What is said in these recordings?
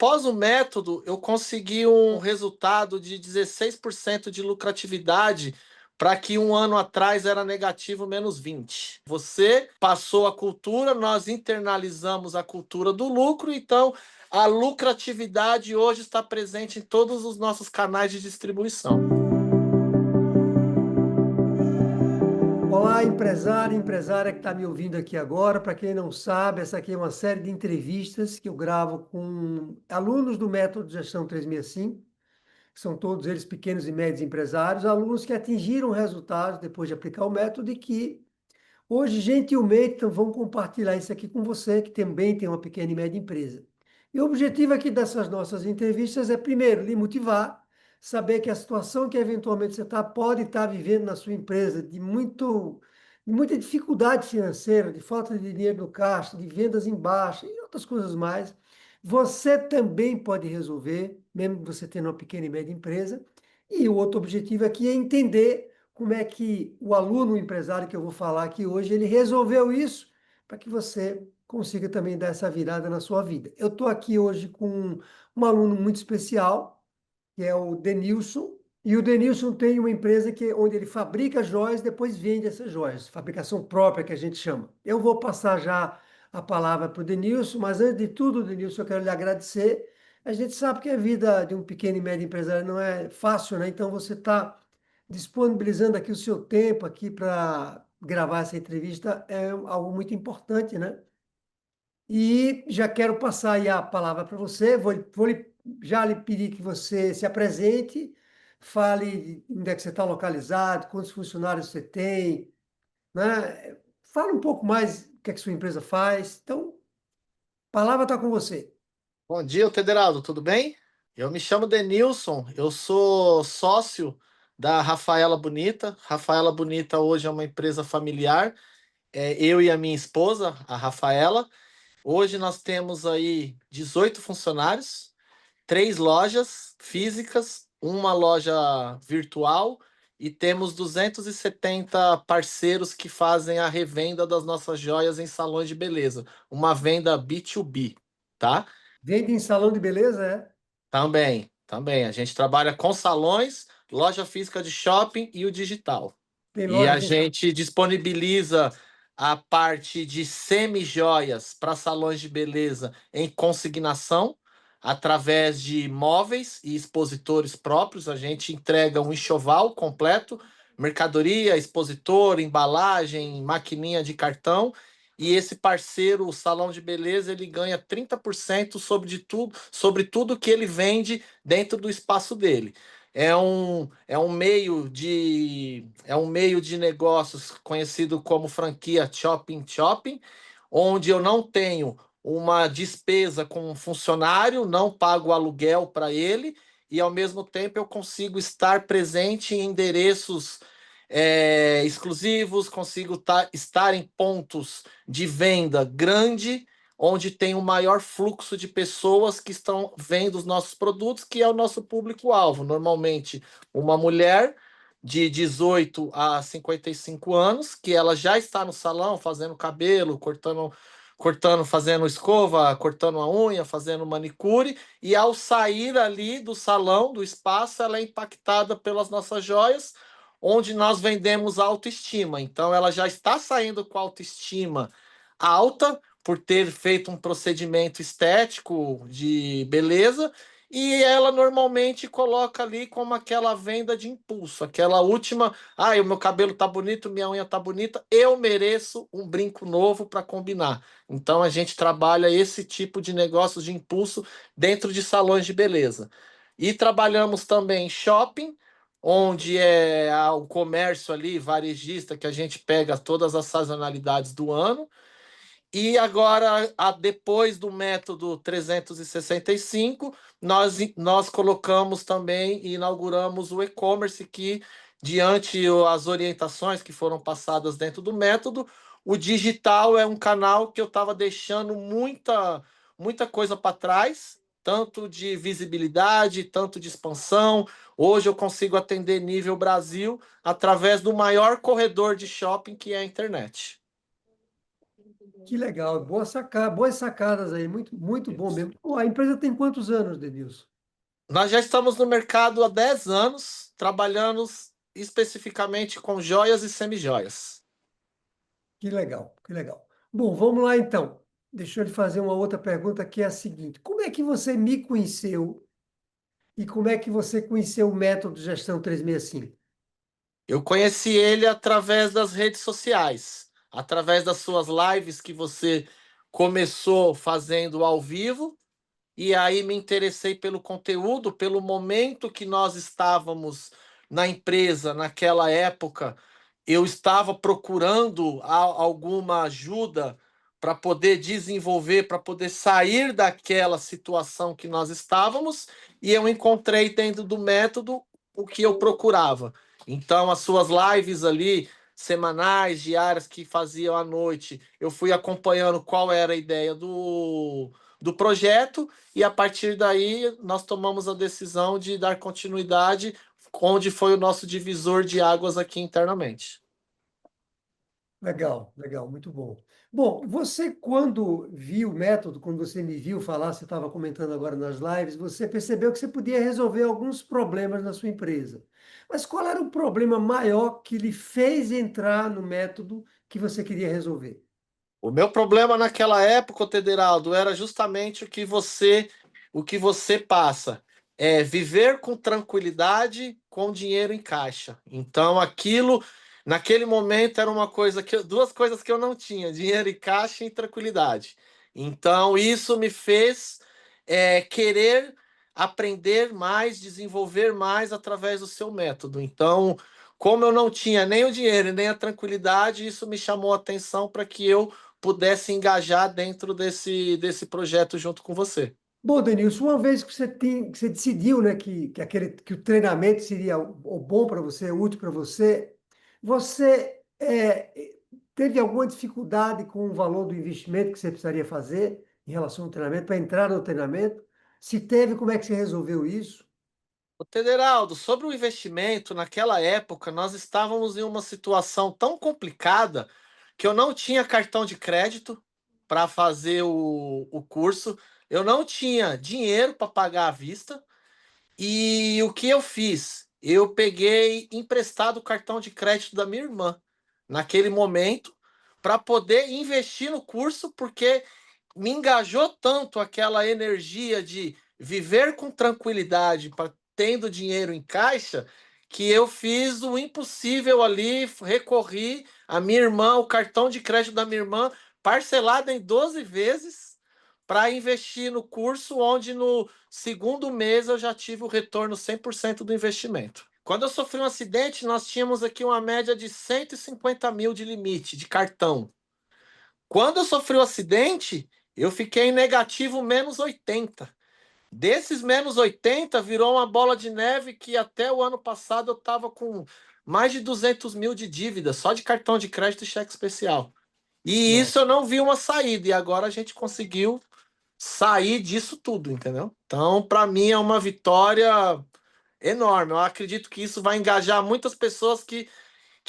Após o método, eu consegui um resultado de 16% de lucratividade para que um ano atrás era negativo -20. Você passou a cultura, nós internalizamos a cultura do lucro, então a lucratividade hoje está presente em todos os nossos canais de distribuição. Olá, empresário e empresária que está me ouvindo aqui agora. Para quem não sabe, essa aqui é uma série de entrevistas que eu gravo com alunos do Método de Gestão 365, que são todos eles pequenos e médios empresários, alunos que atingiram resultados depois de aplicar o método e que hoje, gentilmente, vão compartilhar isso aqui com você, que também tem uma pequena e média empresa. E o objetivo aqui dessas nossas entrevistas é, primeiro, lhe motivar, saber que a situação que eventualmente você pode estar vivendo na sua empresa, de muita dificuldade financeira, de falta de dinheiro no caixa, de vendas em baixa e outras coisas mais, você também pode resolver, mesmo você tendo uma pequena e média empresa. E o outro objetivo aqui é entender como é que o aluno, o empresário que eu vou falar aqui hoje, ele resolveu isso para que você consiga também dar essa virada na sua vida. Eu estou aqui hoje com um aluno muito especial, que é o Denilson, e o Denilson tem uma empresa onde ele fabrica joias e depois vende essas joias, fabricação própria que a gente chama. Eu vou passar já a palavra para o Denilson, mas antes de tudo, Denilson, eu quero lhe agradecer. A gente sabe que a vida de um pequeno e médio empresário não é fácil, né? Então você está disponibilizando aqui o seu tempo aqui para gravar essa entrevista é algo muito importante, né? E já quero passar aí a palavra para você, já lhe pedir que você se apresente, fale onde é que você está localizado, quantos funcionários você tem, né? Fala um pouco mais o que é que sua empresa faz. Então, a palavra está com você. Bom dia, Tederaldo, tudo bem? Eu me chamo Denilson, eu sou sócio da Rafaela Bonita. Rafaela Bonita hoje é uma empresa familiar, eu e a minha esposa, a Rafaela. Hoje nós temos aí 18 funcionários, 3 lojas físicas, uma loja virtual e temos 270 parceiros que fazem a revenda das nossas joias em salões de beleza, uma venda B2B, tá? Vende em salão de beleza, é? Também, também. A gente trabalha com salões, loja física de shopping e o digital. Tem E loja a com... gente disponibiliza a parte de semi-joias para salões de beleza em consignação, através de móveis e expositores próprios. A gente entrega um enxoval completo, mercadoria, expositor, embalagem, maquininha de cartão. E esse parceiro, o salão de beleza, ele ganha 30% sobre tudo que ele vende dentro do espaço dele. É um meio de negócios conhecido como franquia Shopping, onde eu não tenho uma despesa com um funcionário, não pago aluguel para ele, e ao mesmo tempo eu consigo estar presente em endereços exclusivos, consigo estar em pontos de venda grande, onde tem um maior fluxo de pessoas que estão vendo os nossos produtos, que é o nosso público-alvo. Normalmente, uma mulher de 18 a 55 anos, que ela já está no salão fazendo cabelo, cortando, fazendo escova, cortando a unha, fazendo manicure, e ao sair ali do salão, do espaço, ela é impactada pelas nossas joias, onde nós vendemos autoestima. Então, ela já está saindo com autoestima alta por ter feito um procedimento estético de beleza, e ela normalmente coloca ali como aquela venda de impulso, aquela última, o meu cabelo tá bonito, minha unha tá bonita, eu mereço um brinco novo para combinar. Então a gente trabalha esse tipo de negócios de impulso dentro de salões de beleza. E trabalhamos também em shopping, onde é o comércio ali, varejista, que a gente pega todas as sazonalidades do ano. E agora, depois do método 365, nós colocamos também e inauguramos o e-commerce, que, diante as orientações que foram passadas dentro do método, o digital é um canal que eu estava deixando muita coisa para trás, tanto de visibilidade, tanto de expansão. Hoje eu consigo atender nível Brasil através do maior corredor de shopping, que é a internet. Que legal, boa sacada, boas sacadas aí, muito, muito bom mesmo. Pô, a empresa tem quantos anos, Denilson? Nós já estamos no mercado há 10 anos, trabalhando especificamente com joias e semijoias. Que legal, que legal. Bom, vamos lá então. Deixa eu lhe fazer uma outra pergunta que é a seguinte: como é que você me conheceu e como é que você conheceu o método de gestão 365? Eu conheci ele através das redes sociais, através das suas lives que você começou fazendo ao vivo. E aí me interessei pelo conteúdo, pelo momento que nós estávamos na empresa naquela época. Eu estava procurando alguma ajuda para poder desenvolver, para poder sair daquela situação que nós estávamos, e eu encontrei dentro do método o que eu procurava. Então, as suas lives ali, semanais, diárias que faziam à noite, eu fui acompanhando qual era a ideia do projeto, e a partir daí nós tomamos a decisão de dar continuidade, onde foi o nosso divisor de águas aqui internamente. Legal, legal, muito bom. Bom, você quando viu o método, quando você me viu falar, você estava comentando agora nas lives, você percebeu que você podia resolver alguns problemas na sua empresa. Mas qual era o problema maior que lhe fez entrar no método que você queria resolver? O meu problema naquela época, Tederaldo, era justamente o que você passa. É viver com tranquilidade, com dinheiro em caixa. Então, aquilo, naquele momento, era uma coisa que duas coisas que eu não tinha: dinheiro em caixa e tranquilidade. Então, isso me fez querer aprender mais, desenvolver mais através do seu método. Então, como eu não tinha nem o dinheiro e nem a tranquilidade, isso me chamou a atenção para que eu pudesse engajar dentro desse projeto junto com você. Bom, Denilson, uma vez que você decidiu, né, que o treinamento seria o bom para você, útil para você, você teve alguma dificuldade com o valor do investimento que você precisaria fazer em relação ao treinamento, para entrar no treinamento? Se teve, como é que você resolveu isso? O Tederaldo, sobre o investimento, naquela época nós estávamos em uma situação tão complicada que eu não tinha cartão de crédito para fazer o curso, eu não tinha dinheiro para pagar à vista. E o que eu fiz? Eu peguei emprestado o cartão de crédito da minha irmã naquele momento para poder investir no curso, porque me engajou tanto aquela energia de viver com tranquilidade, tendo dinheiro em caixa, que eu fiz o impossível ali, recorri à minha irmã, o cartão de crédito da minha irmã, parcelado em 12 vezes, para investir no curso, onde no segundo mês eu já tive o retorno 100% do investimento. Quando eu sofri um acidente, nós tínhamos aqui uma média de 150 mil de limite de cartão. Quando eu sofri o acidente, eu fiquei em negativo menos 80. Desses menos 80, virou uma bola de neve que até o ano passado eu estava com mais de 200 mil de dívida, só de cartão de crédito e cheque especial. E isso Nossa. eu não vi uma saída, e agora a gente conseguiu sair disso tudo, entendeu? Então, para mim, é uma vitória enorme. Eu acredito que isso vai engajar muitas pessoas que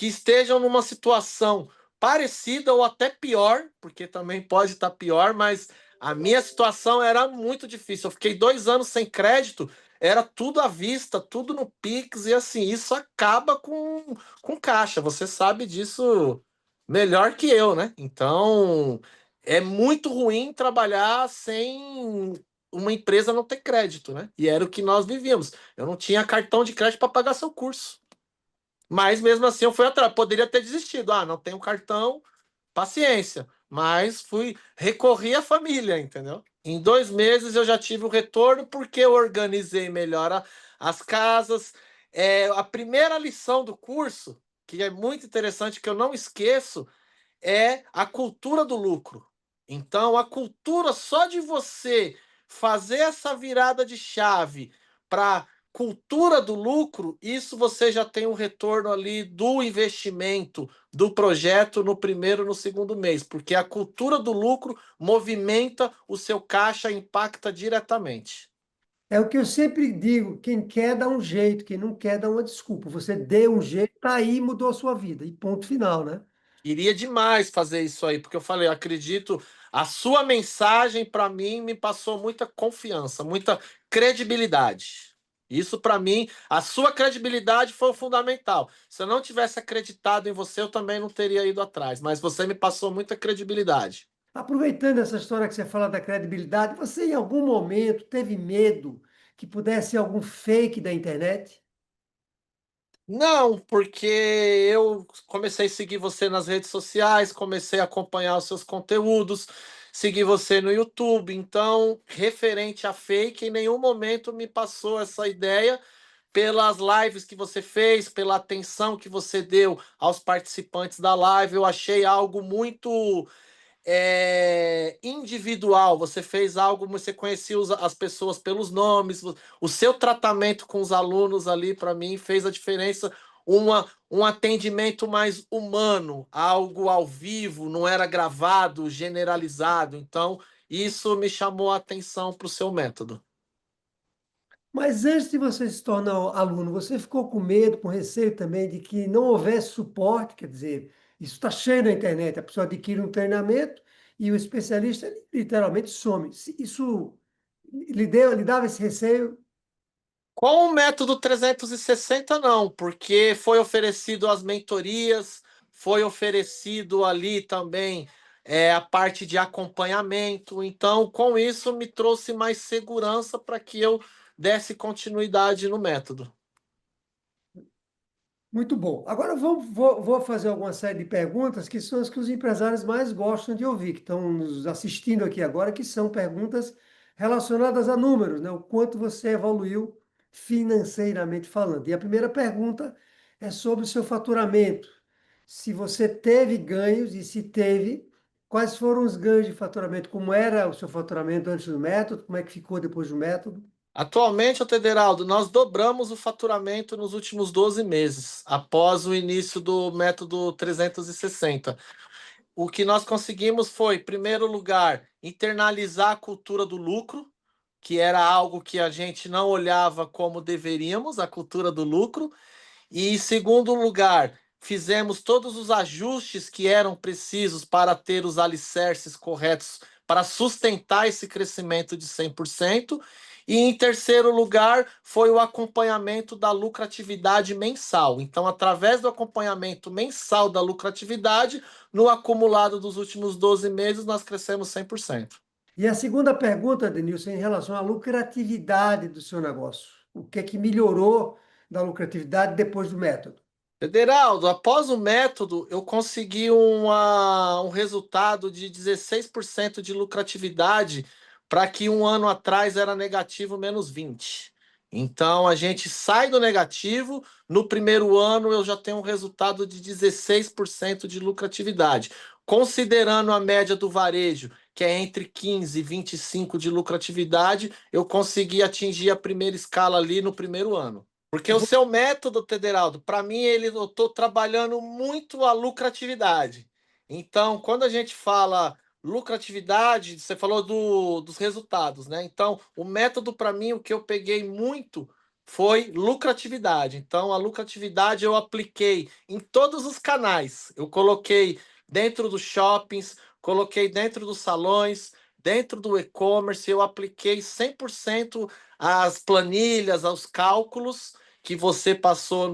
estejam numa situação parecida ou até pior, porque também pode estar pior, mas a minha situação era muito difícil. Eu fiquei 2 anos sem crédito, era tudo à vista, tudo no Pix, e assim, isso acaba com caixa. Você sabe disso melhor que eu, né? Então, é muito ruim trabalhar sem uma empresa não ter crédito, né? E era o que nós vivíamos. Eu não tinha cartão de crédito para pagar seu curso. Mas mesmo assim eu fui atrás. Poderia ter desistido. Ah, não tenho cartão, paciência. Mas recorri à família, entendeu? Em 2 meses eu já tive o retorno porque eu organizei melhor as casas. A primeira lição do curso, que é muito interessante, que eu não esqueço, é a cultura do lucro. Então, a cultura só de você fazer essa virada de chave para cultura do lucro, isso você já tem um retorno ali do investimento do projeto no primeiro, no segundo mês, porque a cultura do lucro movimenta o seu caixa, impacta diretamente. É o que eu sempre digo: quem quer dá um jeito, quem não quer dá uma desculpa. Você deu um jeito, tá aí, mudou a sua vida. E ponto final, né? Iria demais fazer isso aí, porque eu falei, eu acredito, a sua mensagem para mim me passou muita confiança, muita credibilidade. Isso para mim, a sua credibilidade foi o fundamental. Se eu não tivesse acreditado em você, eu também não teria ido atrás, mas você me passou muita credibilidade. Aproveitando essa história que você fala da credibilidade, você em algum momento teve medo que pudesse ser algum fake da internet? Não, porque eu comecei a seguir você nas redes sociais, comecei a acompanhar os seus conteúdos, segui você no YouTube, então, referente a fake, em nenhum momento me passou essa ideia pelas lives que você fez, pela atenção que você deu aos participantes da live. Eu achei algo muito individual. Você fez algo, você conhecia as pessoas pelos nomes, o seu tratamento com os alunos ali, para mim, fez a diferença. Um atendimento mais humano, algo ao vivo, não era gravado, generalizado. Então, isso me chamou a atenção para o seu método. Mas antes de você se tornar aluno, você ficou com medo, com receio também de que não houvesse suporte? Quer dizer, isso está cheio na internet, a pessoa adquire um treinamento e o especialista literalmente some. Isso lhe dava esse receio? Com o método 360, não, porque foi oferecido as mentorias, foi oferecido ali também a parte de acompanhamento. Então, com isso, me trouxe mais segurança para que eu desse continuidade no método. Muito bom. Agora vou fazer alguma série de perguntas que são as que os empresários mais gostam de ouvir, que estão nos assistindo aqui agora, que são perguntas relacionadas a números, né? O quanto você evoluiu financeiramente falando. E a primeira pergunta é sobre o seu faturamento. Se você teve ganhos e se teve, quais foram os ganhos de faturamento? Como era o seu faturamento antes do método? Como é que ficou depois do método? Atualmente, Tederaldo, nós dobramos o faturamento nos últimos 12 meses, após o início do método 360. O que nós conseguimos foi, em primeiro lugar, internalizar a cultura do lucro, que era algo que a gente não olhava como deveríamos, a cultura do lucro. E, em segundo lugar, fizemos todos os ajustes que eram precisos para ter os alicerces corretos para sustentar esse crescimento de 100%. E, em terceiro lugar, foi o acompanhamento da lucratividade mensal. Então, através do acompanhamento mensal da lucratividade, no acumulado dos últimos 12 meses, nós crescemos 100%. E a segunda pergunta, Denilson, é em relação à lucratividade do seu negócio. O que é que melhorou da lucratividade depois do método? Federaldo, após o método, eu consegui um resultado de 16% de lucratividade para que um ano atrás era negativo menos 20. Então, a gente sai do negativo, no primeiro ano eu já tenho um resultado de 16% de lucratividade. Considerando a média do varejo, que é entre 15 e 25 de lucratividade, eu consegui atingir a primeira escala ali no primeiro ano. Porque Eu o vou- seu método, Tederaldo, para mim, eu estou trabalhando muito a lucratividade. Então, quando a gente fala lucratividade, você falou dos resultados, né? Então, o método, para mim, o que eu peguei muito foi lucratividade. Então, a lucratividade eu apliquei em todos os canais. Eu coloquei dentro dos shoppings, coloquei dentro dos salões, dentro do e-commerce, eu apliquei 100% as planilhas, aos cálculos que você passou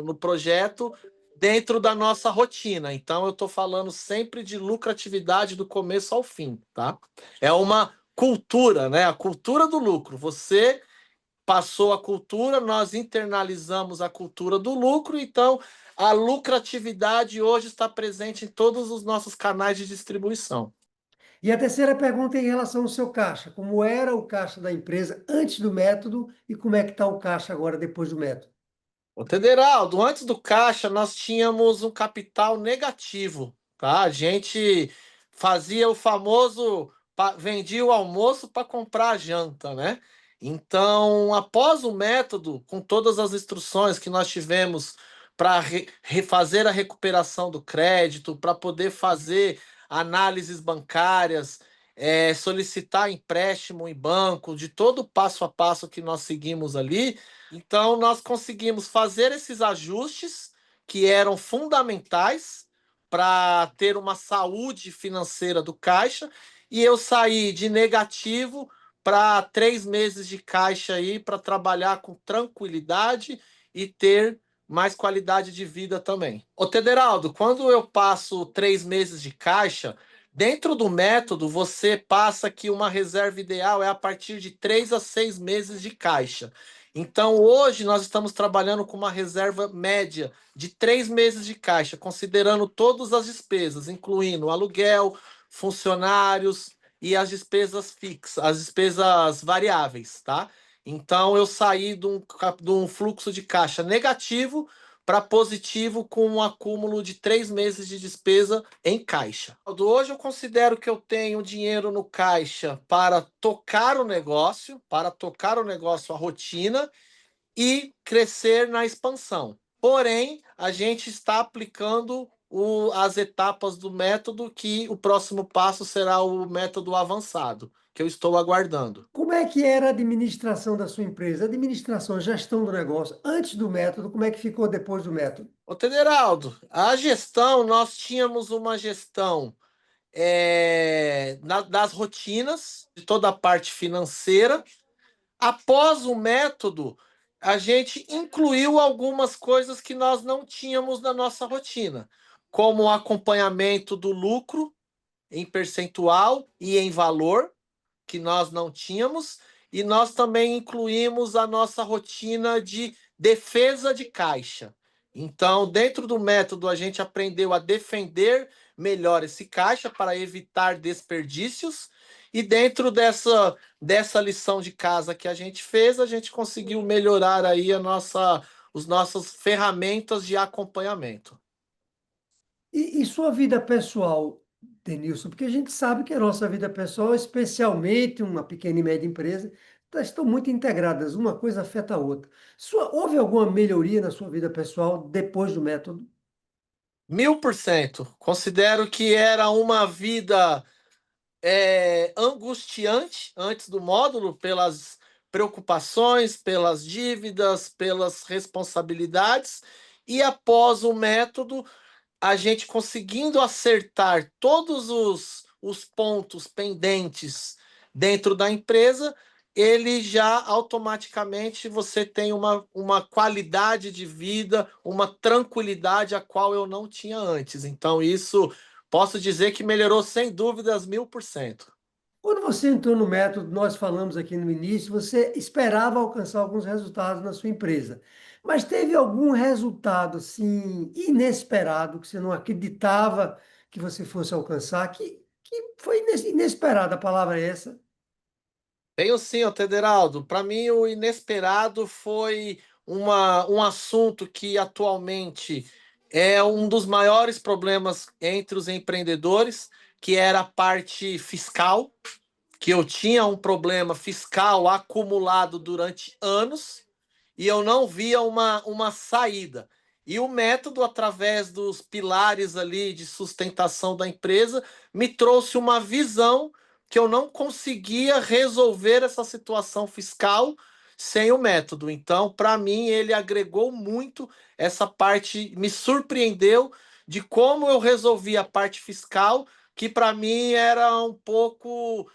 no projeto dentro da nossa rotina. Então, eu estou falando sempre de lucratividade do começo ao fim, tá? É uma cultura, né? A cultura do lucro. Você passou a cultura, nós internalizamos a cultura do lucro, então a lucratividade hoje está presente em todos os nossos canais de distribuição. E a terceira pergunta é em relação ao seu caixa. Como era o caixa da empresa antes do método e como é que está o caixa agora depois do método? Ô, Tederaldo, antes do caixa, nós tínhamos um capital negativo, tá? A gente fazia o famoso, vendia o almoço para comprar a janta, né? Então, após o método, com todas as instruções que nós tivemos para refazer a recuperação do crédito, para poder fazer análises bancárias, solicitar empréstimo em banco, de todo o passo a passo que nós seguimos ali, então, nós conseguimos fazer esses ajustes que eram fundamentais para ter uma saúde financeira do caixa, e eu saí de negativo para 3 meses de caixa aí para trabalhar com tranquilidade e ter mais qualidade de vida também. Ô, Tederaldo, quando eu passo 3 meses de caixa, dentro do método você passa que uma reserva ideal é a partir de 3 a 6 meses de caixa. Então, hoje nós estamos trabalhando com uma reserva média de 3 meses de caixa, considerando todas as despesas, incluindo aluguel, funcionários e as despesas fixas, as despesas variáveis, tá? Então, eu saí de um fluxo de caixa negativo para positivo com um acúmulo de 3 meses de despesa em caixa. Hoje eu considero que eu tenho dinheiro no caixa para tocar o negócio, a rotina e crescer na expansão. Porém, a gente está aplicando as etapas do método, que o próximo passo será o método avançado, que eu estou aguardando. Como é que era a administração da sua empresa? Administração, gestão do negócio, antes do método, como é que ficou depois do método? Ô, Tederaldo, a gestão, nós tínhamos uma gestão das rotinas, de toda a parte financeira. Após o método, a gente incluiu algumas coisas que nós não tínhamos na nossa rotina, como o acompanhamento do lucro em percentual e em valor, que nós não tínhamos, e nós também incluímos a nossa rotina de defesa de caixa. Então, dentro do método, a gente aprendeu a defender melhor esse caixa para evitar desperdícios, e dentro dessa lição de casa que a gente fez, a gente conseguiu melhorar aí os nossas ferramentas de acompanhamento. E sua vida pessoal, Denilson? Porque a gente sabe que a nossa vida pessoal, especialmente uma pequena e média empresa, estão muito integradas, uma coisa afeta a outra. Houve alguma melhoria na sua vida pessoal depois do método? 1000%. Considero que era uma vida angustiante antes do módulo, pelas preocupações, pelas dívidas, pelas responsabilidades, e após o método, a gente conseguindo acertar todos os pontos pendentes dentro da empresa, ele já automaticamente você tem uma qualidade de vida, uma tranquilidade a qual eu não tinha antes. Então, isso posso dizer que melhorou sem dúvidas 1000%. Quando você entrou no método, nós falamos aqui no início, você esperava alcançar alguns resultados na sua empresa. Mas teve algum resultado assim inesperado que você não acreditava que você fosse alcançar, que foi inesperado, a palavra é essa? Tenho sim, ô Tederaldo. Para mim, o inesperado foi um assunto que atualmente é um dos maiores problemas entre os empreendedores, que era a parte fiscal, que eu tinha um problema fiscal acumulado durante anos e eu não via uma saída. E o método, através dos pilares ali de sustentação da empresa, me trouxe uma visão que eu não conseguia resolver essa situação fiscal sem o método. Então, para mim, ele agregou muito essa parte, me surpreendeu de como eu resolvi a parte fiscal, que para mim era um pouco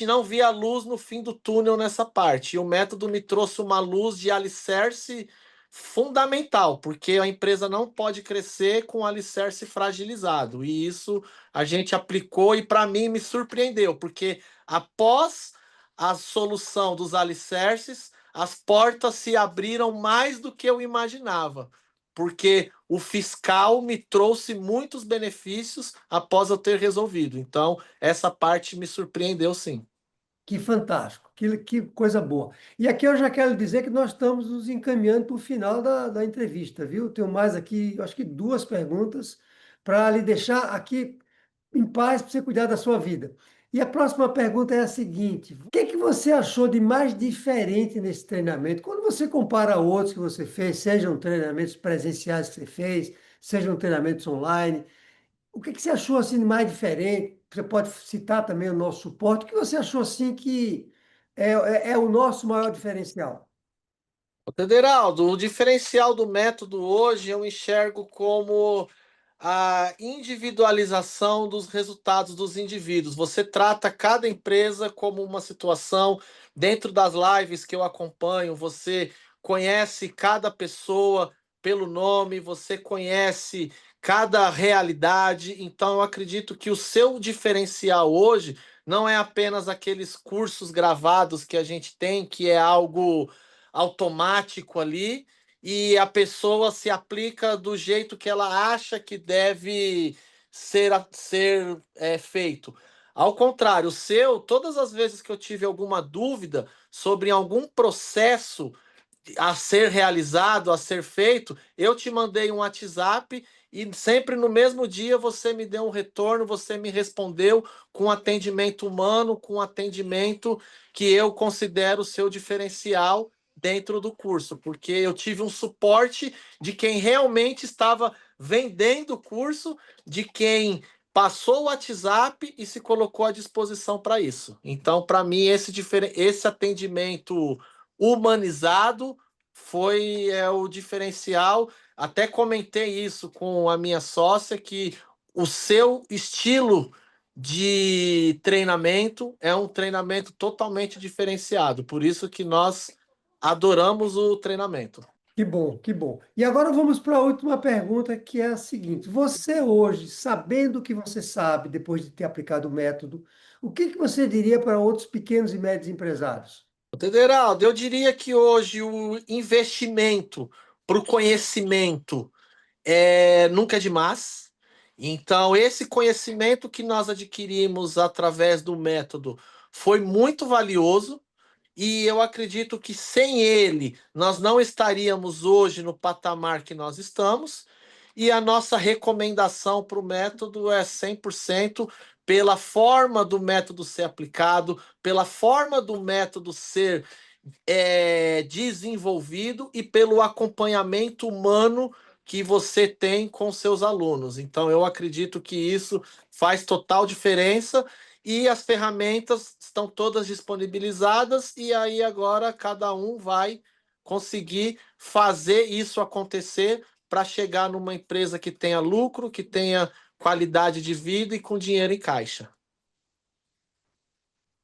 não via luz no fim do túnel nessa parte. E o método me trouxe uma luz de alicerce fundamental, porque a empresa não pode crescer com alicerce fragilizado. E isso a gente aplicou e para mim me surpreendeu, porque após a solução dos alicerces, as portas se abriram mais do que eu imaginava. Porque o fiscal me trouxe muitos benefícios após eu ter resolvido. Então, essa parte me surpreendeu, sim. Que fantástico, que coisa boa. E aqui eu já quero dizer que nós estamos nos encaminhando para o final da entrevista, viu? Tenho mais aqui, acho que duas perguntas para lhe deixar aqui em paz para você cuidar da sua vida. E a próxima pergunta é a seguinte: o que que você achou de mais diferente nesse treinamento? Quando você compara a outros que você fez, sejam treinamentos presenciais que você fez, sejam treinamentos online, o que que você achou assim de mais diferente? Você pode citar também o nosso suporte. O que você achou assim que é o nosso maior diferencial? Ô, Tederaldo, o diferencial do método hoje eu enxergo como a individualização dos resultados dos indivíduos. Você trata cada empresa como uma situação. Dentro das lives que eu acompanho, você conhece cada pessoa pelo nome, você conhece cada realidade. Então, eu acredito que o seu diferencial hoje não é apenas aqueles cursos gravados que a gente tem, que é algo automático ali, e a pessoa se aplica do jeito que ela acha que deve ser feito. Ao contrário, o seu, todas as vezes que eu tive alguma dúvida sobre algum processo a ser realizado, a ser feito, eu te mandei um WhatsApp e sempre no mesmo dia você me deu um retorno, você me respondeu com atendimento humano, com atendimento que eu considero seu diferencial dentro do curso, porque eu tive um suporte de quem realmente estava vendendo o curso, de quem passou o WhatsApp e se colocou à disposição para isso. Então, para mim, esse atendimento humanizado foi o diferencial. Até comentei isso com a minha sócia, que o seu estilo de treinamento é um treinamento totalmente diferenciado. Por isso que nós adoramos o treinamento. Que bom, que bom. E agora vamos para a última pergunta, que é a seguinte: você hoje, sabendo o que você sabe, depois de ter aplicado o método, o que que você diria para outros pequenos e médios empresários? Federaldo, eu diria que hoje o investimento para o conhecimento nunca é demais. Então, esse conhecimento que nós adquirimos através do método foi muito valioso. E eu acredito que sem ele nós não estaríamos hoje no patamar que nós estamos. E a nossa recomendação para o método é 100% pela forma do método ser aplicado, pela forma do método ser desenvolvido e pelo acompanhamento humano que você tem com seus alunos. Então, eu acredito que isso faz total diferença e as ferramentas estão todas disponibilizadas, e aí agora cada um vai conseguir fazer isso acontecer para chegar numa empresa que tenha lucro, que tenha qualidade de vida e com dinheiro em caixa.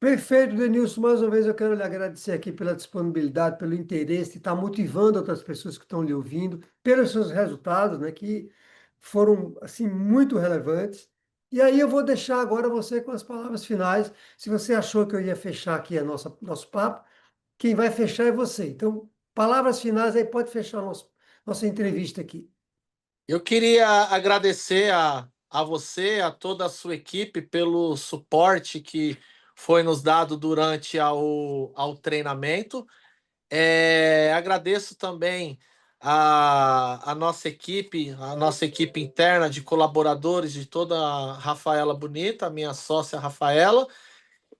Perfeito, Denilson. Mais uma vez eu quero lhe agradecer aqui pela disponibilidade, pelo interesse, de estar motivando outras pessoas que estão lhe ouvindo, pelos seus resultados, né, que foram assim muito relevantes. E aí eu vou deixar agora você com as palavras finais. Se você achou que eu ia fechar aqui a nosso papo, quem vai fechar é você. Então, palavras finais aí pode fechar nossa entrevista aqui. Eu queria agradecer a você, a toda a sua equipe, pelo suporte que foi nos dado durante ao treinamento. Agradeço também a nossa equipe interna de colaboradores, de toda a Rafaela Bonita, a minha sócia Rafaela,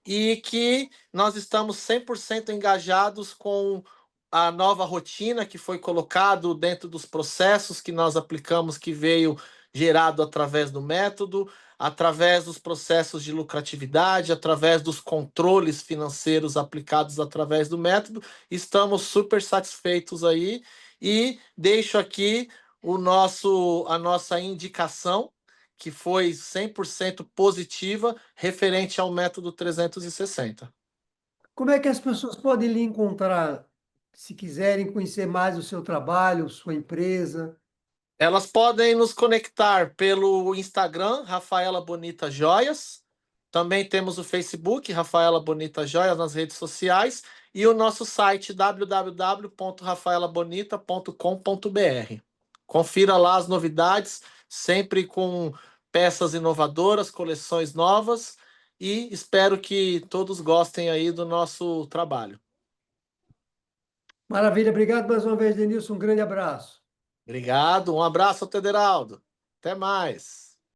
e que nós estamos 100% engajados com a nova rotina que foi colocado dentro dos processos que nós aplicamos, que veio gerado através do método, através dos processos de lucratividade, através dos controles financeiros aplicados através do método. Estamos super satisfeitos aí e deixo aqui a nossa indicação, que foi 100% positiva, referente ao método 360. Como é que as pessoas podem lhe encontrar, se quiserem conhecer mais o seu trabalho, sua empresa? Elas podem nos conectar pelo Instagram, Rafaela Bonita Joias. Também temos o Facebook, Rafaela Bonita Joias, nas redes sociais. E o nosso site, www.rafaelabonita.com.br. Confira lá as novidades, sempre com peças inovadoras, coleções novas. E espero que todos gostem aí do nosso trabalho. Maravilha, obrigado mais uma vez, Denilson. Um grande abraço. Obrigado, um abraço, Tederaldo. Até mais.